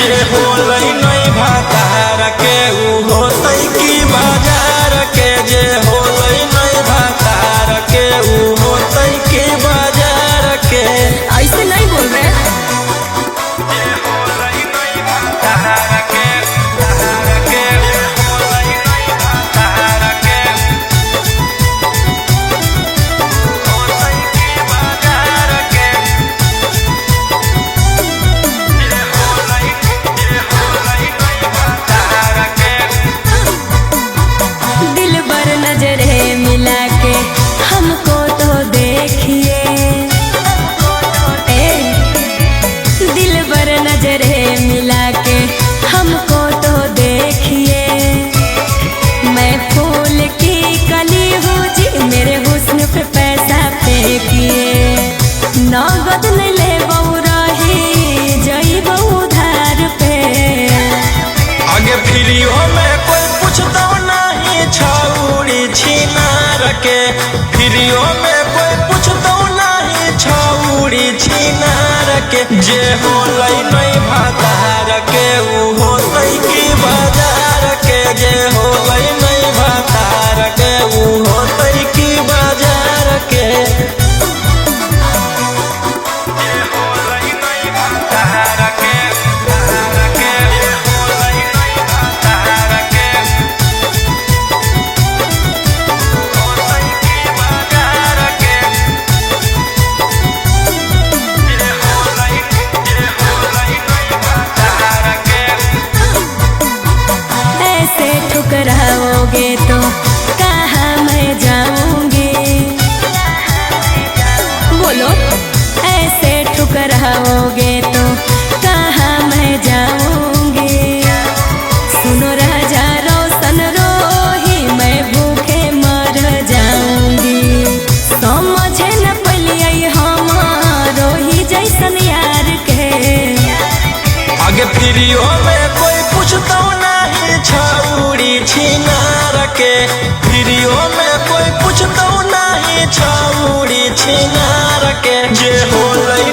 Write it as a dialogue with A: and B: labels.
A: जे होलै नहीं भातार के ऊ होतै की बाजार के। जे होलै नहीं भातार के ऊ होतै की बाजार के।
B: ऐसे नहीं बोल रहे। हमको तो देखिए मैं फूल की कली हूँ जी, मेरे हुस्न पे पैसा फेंकिए। नगद नहीं ले बहु रही जई बहु धार पे।
A: आगे फ्रीओ में कोई पूछता नहीं छौड़ी छिनार के। फ्रीओ में कोई पूछता नहीं छौड़ी छिनार के। जे होलै नहीं भातार के ऊ होतै की बाजार के। जे होलै नहीं भातार के ऊ होतै की बाजार के।
B: ठुकराओगे तो कहाँ मैं जाऊंगी, बोलो। ऐसे ठुकराओगे तो कहाँ मैं जाऊंगी। सुनो राजा रोशन रोही मैं भूखे मर जाऊंगी। समझे न पलिए हमारो ही जैसन यार के।
A: आगे फ्रीओ में कोई पूछता नहीं छौड़ी छिनार के। फ्रीओ में कोई पूछता नहीं छौड़ी छिनार के। जे होलै